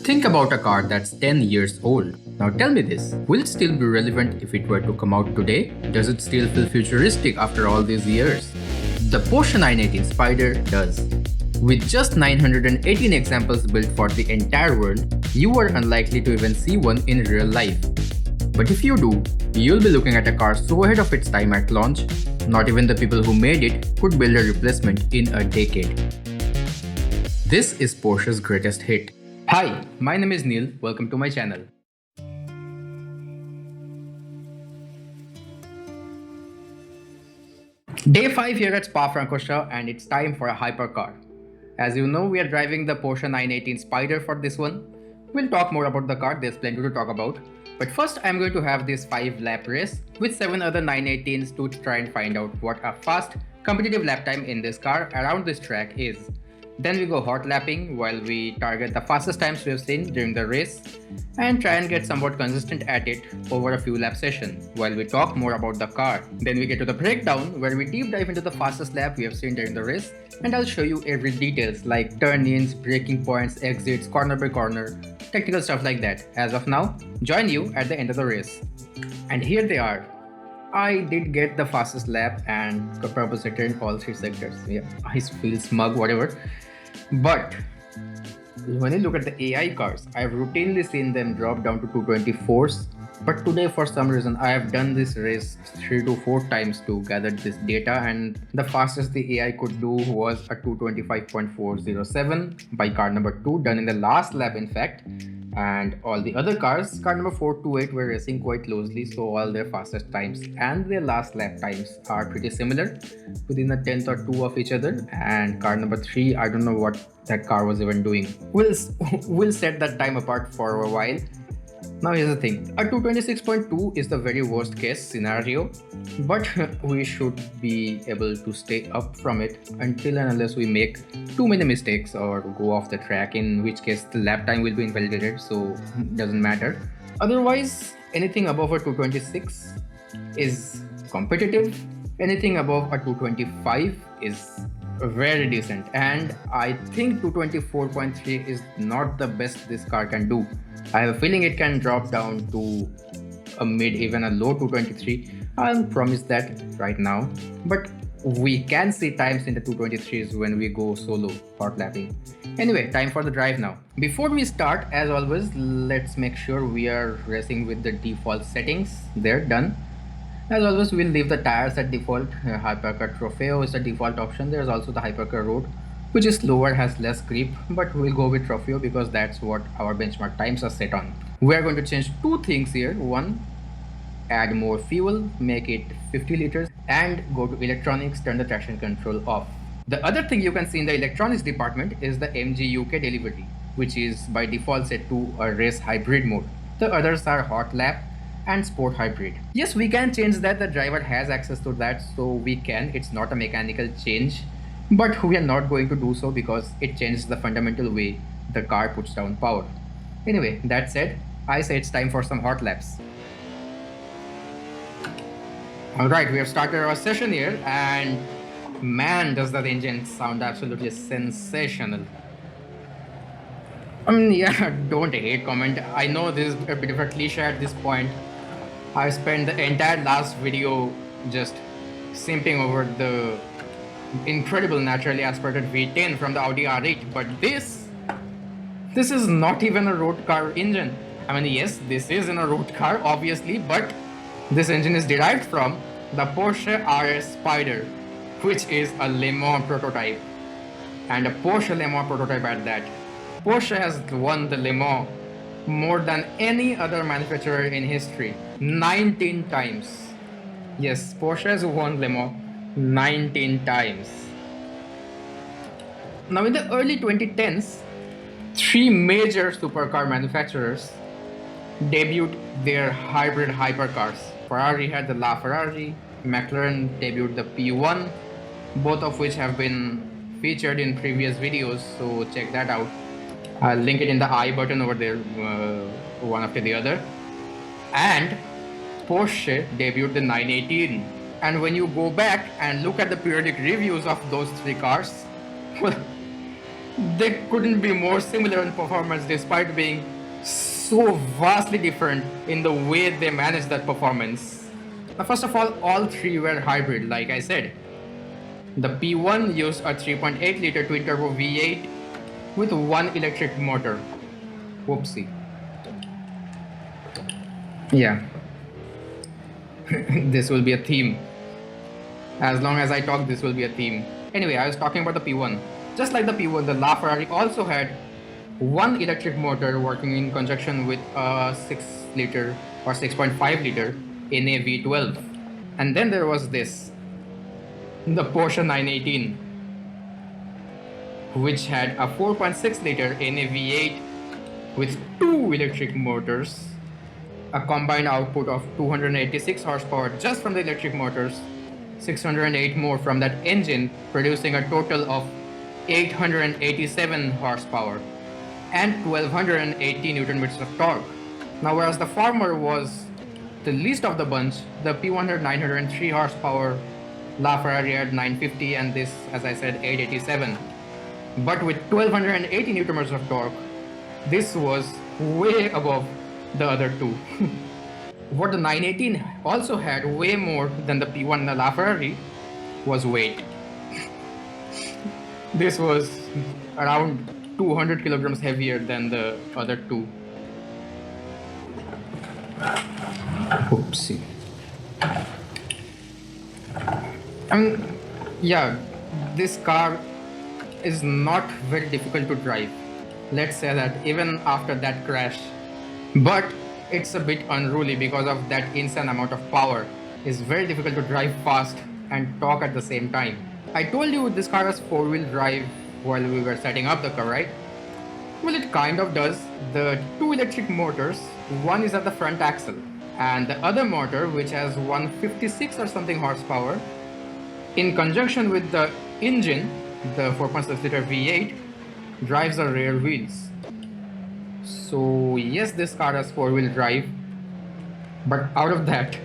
Think about a car that's 10 years old. Now tell me this, will it still be relevant if it were to come out today? Does it still feel futuristic after all these years? The Porsche 918 Spyder does. With just 918 examples built for the entire world, you are unlikely to even see one in real life. But if you do, you'll be looking at a car so ahead of its time at launch, not even the people who made it could build a replacement in a decade. This is Porsche's greatest hit. Hi, my name is Neil, welcome to my channel. Day 5 here at Spa-Francorchamps and it's time for a hypercar. As you know, we are driving the Porsche 918 Spyder for this one. We'll talk more about the car, there's plenty to talk about. But first I'm going to have this 5-lap race with 7 other 918s to try and find out what a fast, competitive lap time in this car around this track is. Then we go hot lapping while we target the fastest times we have seen during the race and try and get somewhat consistent at it over a few lap sessions while we talk more about the car. Then we get to the breakdown where we deep dive into the fastest lap we have seen during the race and I'll show you every details like turn-ins, braking points, exits, corner by corner, technical stuff like that. As of now, join you at the end of the race. And here they are. I did get the fastest lap and compensated in all 3 sectors. Yeah, I feel smug, whatever. But when you look at the AI cars, I've routinely seen them drop down to 224s. But today, for some reason, I have done this race 3 to 4 times to gather this data, and the fastest the AI could do was a 225.407 by car number 2, done in the last lap, in fact. And all the other cars, car number 4 to 8, were racing quite closely, so all their fastest times and their last lap times are pretty similar, within a tenth or 2 of each other. And car number 3, I don't know what that car was even doing. We'll set that time apart for a while. Now here's the thing, a 226.2 is the very worst case scenario, but we should be able to stay up from it until and unless we make too many mistakes or go off the track, in which case the lap time will be invalidated, so it doesn't matter. Otherwise, anything above a 226 is competitive, anything above a 225 is very decent, and I think 224.3 is not the best this car can do. I have a feeling it can drop down to a mid, even a low 223. I'll promise that right now. But we can see times in the 223s when we go solo hot lapping. Anyway, time for the drive now. Before we start, as always, let's make sure we are racing with the default settings. They're done. As always, we'll leave the tires at default. Hypercar Trofeo is the default option. There's also the Hypercar Road, which is slower, has less creep, but we'll go with Trofeo because that's what our benchmark times are set on. We're going to change 2 things here. One, add more fuel, make it 50 liters, and go to electronics, turn the traction control off. The other thing you can see in the electronics department is the MG UK delivery, which is by default set to a race hybrid mode. The others are hot lap and sport hybrid. Yes, we can change that. The driver has access to that, so we can. It's not a mechanical change, but we are not going to do so because it changes the fundamental way the car puts down power. Anyway, that said, I say it's time for some hot laps. Alright, we have started our session here, and man, does that engine sound absolutely sensational. Yeah, don't hate comment. I know this is a bit of a cliche at this point. I spent the entire last video just simping over the incredible naturally aspirated V10 from the Audi R8, but this is not even a road car engine. I mean, yes, this is in a road car obviously, but this engine is derived from the Porsche RS Spyder, which is a Le Mans prototype, and a Porsche Le Mans prototype at that. Porsche has won the Le Mans more than any other manufacturer in history, 19 times. Yes, Porsche has won Le Mans 19 times. Now in the early 2010s, 3 major supercar manufacturers debuted their hybrid hypercars. Ferrari had the LaFerrari, McLaren debuted the P1, both of which have been featured in previous videos, so check that out. I'll link it in the I button over there, one after the other. And Porsche debuted the 918. And when you go back and look at the periodic reviews of those 3 cars, well, They couldn't be more similar in performance despite being so vastly different in the way they managed that performance. Now, first of all three were hybrid, like I said. The P1 used a 3.8 liter twin turbo V8 with one electric motor. Whoopsie. Yeah, this will be a theme. As long as I talk, this will be a theme. Anyway, I was talking about the P1. Just like the P1, the LaFerrari also had one electric motor working in conjunction with a 6 liter or 6.5 liter NA V12. And then there was this, the Porsche 918, which had a 4.6 liter NA V8 with two electric motors, a combined output of 286 horsepower just from the electric motors, 608 more from that engine, producing a total of 887 horsepower and 1280 newton meters of torque. Now, whereas the former was the least of the bunch, the P1 had 903 horsepower, LaFerrari had 950, and this, as I said, 887. But with 1280 newton meters of torque, this was way above the other two. What the 918 also had way more than the P1 and the LaFerrari was weight. This was around 200 kilograms heavier than the other two. Oopsie. Yeah, this car is not very difficult to drive. Let's say that even after that crash. But it's a bit unruly because of that insane amount of power. It's very difficult to drive fast and talk at the same time. I told you this car has four-wheel drive while we were setting up the car, right? Well, it kind of does. The two electric motors, one is at the front axle, and the other motor, which has 156 or something horsepower, in conjunction with the engine, the 4.6 liter V8, drives the rear wheels. So yes, this car has four-wheel drive, but out of that,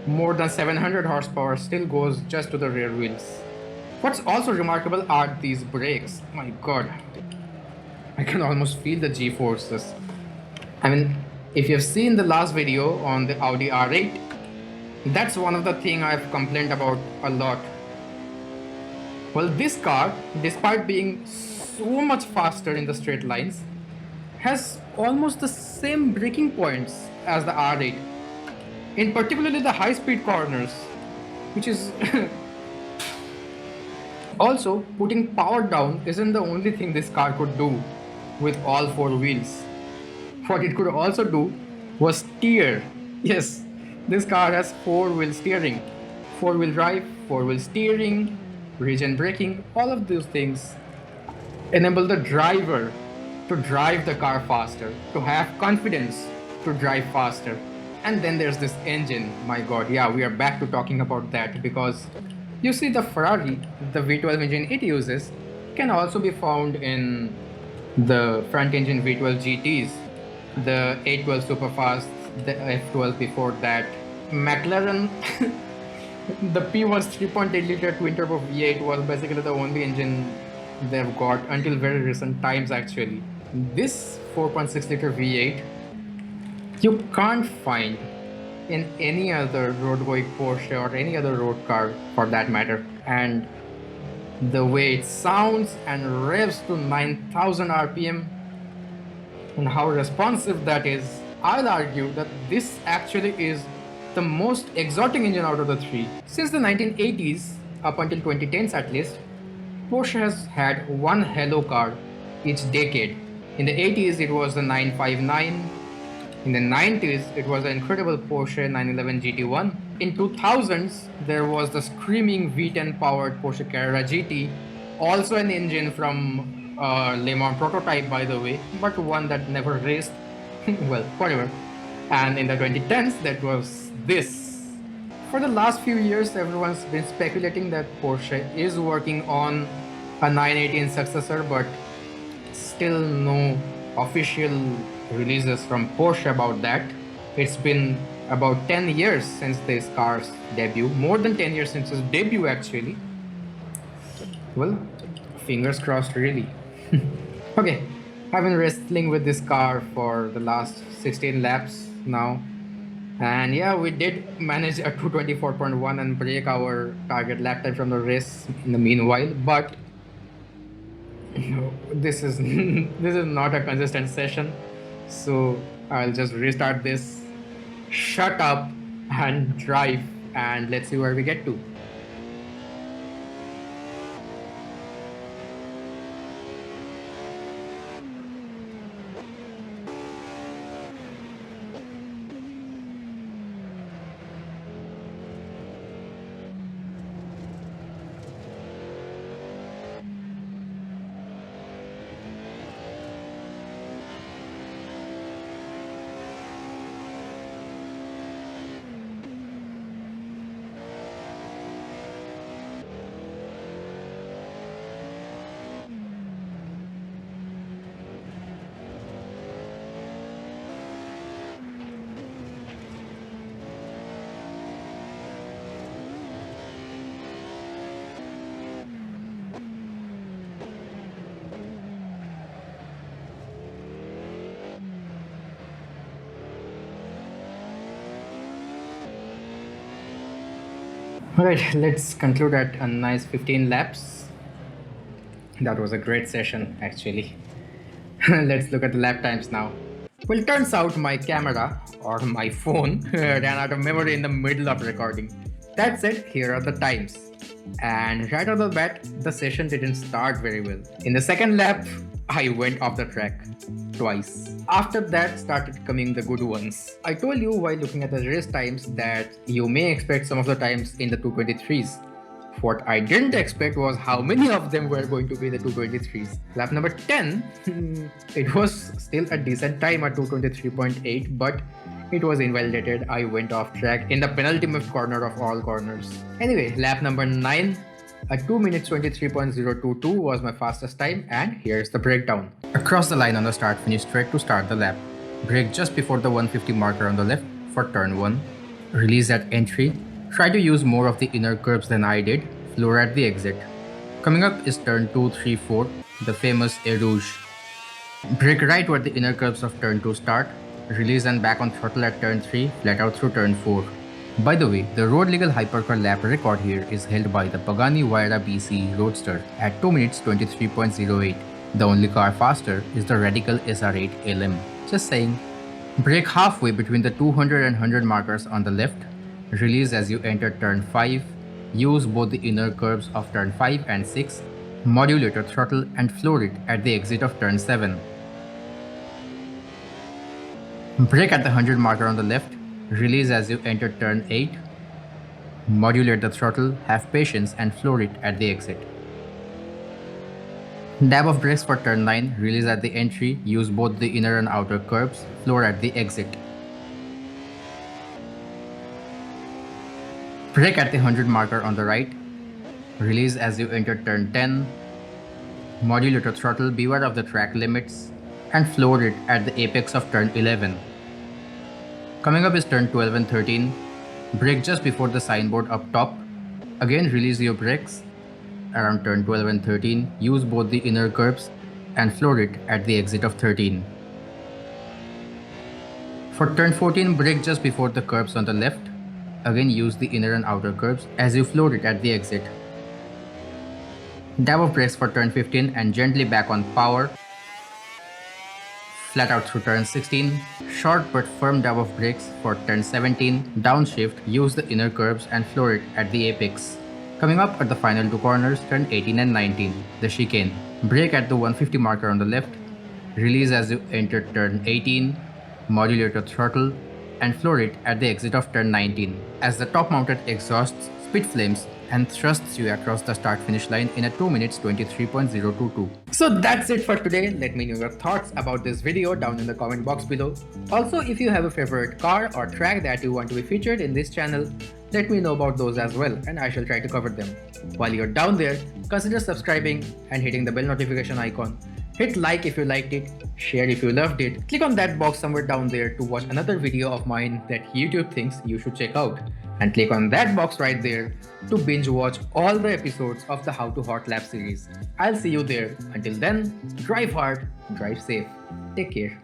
more than 700 horsepower still goes just to the rear wheels. What's also remarkable are these brakes. My god, I can almost feel the G-forces. I mean, if you've seen the last video on the Audi R8, that's one of the things I've complained about a lot. Well, this car, despite being so much faster in the straight lines, has almost the same braking points as the R8, in particularly the high-speed corners, which is also putting power down isn't the only thing this car could do with all four wheels. What it could also do was steer. Yes, this car has four-wheel steering, four-wheel drive, four-wheel steering, regen braking. All of those things enable the driver to drive the car faster, to have confidence to drive faster. And then there's this engine. My god, yeah, we are back to talking about that, because you see, the Ferrari, the V12 engine it uses, can also be found in the front engine V12 GTs, the 812 Superfast, the F12 before that. McLaren, the P1's 3.8 liter twin turbo V8 was basically the only engine they've got until very recent times actually. This 4.6 liter V8 you can't find in any other road-going Porsche or any other road car for that matter. And the way it sounds and revs to 9,000 RPM and how responsive that is, I'll argue that this actually is the most exotic engine out of the three. Since the 1980s, up until 2010s at least, Porsche has had one hello car each decade. In the 80s it was the 959, in the 90s it was the incredible Porsche 911 GT1, in 2000s there was the screaming V10 powered Porsche Carrera GT, also an engine from Le Mans prototype by the way, but one that never raced. Well, whatever. And in the 2010s that was this. For the last few years everyone's been speculating that Porsche is working on a 918 successor, but still no official releases from Porsche about that. It's been about 10 years since this car's debut, more than 10 years since its debut actually. Well, fingers crossed really. Okay, I've been wrestling with this car for the last 16 laps now. And yeah, we did manage a 224.1 and break our target lap time from the race in the meanwhile. But this is this is not a consistent session. So I'll just restart this, shut up and drive, and let's see where we get to. Alright, let's conclude at a nice 15 laps. That was a great session actually. Let's look at the lap times now. Well, turns out my camera or my phone ran out of memory in the middle of recording. That said, here are the times. And right off the bat, the session didn't start very well. In the second lap, I went off the track twice. After that started coming the good ones. I told you while looking at the race times that you may expect some of the times in the 223s. What I didn't expect was how many of them were going to be the 223s. Lap number 10, it was still a decent time at 223.8, but it was invalidated. I went off track in the penultimate corner of all corners. Anyway, lap number 9, a 2 minutes 23.022 was my fastest time, and here's the breakdown. Across the line on the start finish straight to start the lap. Brake just before the 150 marker on the left for turn 1. Release at entry. Try to use more of the inner curves than I did. Floor at the exit. Coming up is turn 2, 3, 4, the famous Air Rouge. Brake right where the inner curves of turn 2 start. Release and back on throttle at turn 3, flat out through turn 4. By the way, the road legal hypercar lap record here is held by the Pagani Huayra BC Roadster at 2 minutes 23.08. The only car faster is the Radical SR8 LM. Just saying. Brake halfway between the 200 and 100 markers on the left. Release as you enter turn 5. Use both the inner curves of turn 5 and 6. Modulator throttle and floor it at the exit of turn 7. Brake at the 100 marker on the left. Release as you enter turn 8. Modulate the throttle, have patience and floor it at the exit. Dab of brakes for turn 9, release at the entry, use both the inner and outer curves, floor at the exit. Brake at the 100 marker on the right, release as you enter turn 10. Modulator throttle, beware of the track limits, and floor it at the apex of turn 11. Coming up is turn 12 and 13. Brake just before the signboard up top. Again release your brakes around turn 12 and 13. Use both the inner curves and floor it at the exit of 13. For turn 14, brake just before the curves on the left. Again use the inner and outer curves as you floor it at the exit. Dab of brakes for turn 15 and gently back on power. Flat out through turn 16, short but firm dab of brakes for turn 17, downshift, use the inner curves and floor it at the apex. Coming up at the final two corners, turn 18 and 19, the chicane. Brake at the 150 marker on the left, release as you enter turn 18, modulator throttle, and floor it at the exit of turn 19, as the top mounted exhausts spit flames and thrusts you across the start finish line in a 2 minutes 23.022. So that's it for today. Let me know your thoughts about this video down in the comment box below. Also, if you have a favorite car or track that you want to be featured in this channel, let me know about those as well and I shall try to cover them. While you're down there, consider subscribing and hitting the bell notification icon. Hit like if you liked it, share if you loved it, click on that box somewhere down there to watch another video of mine that YouTube thinks you should check out. and click on that box right there to binge watch all the episodes of the How to Hotlap series. I'll see you there. Until then, drive hard, drive safe. Take care.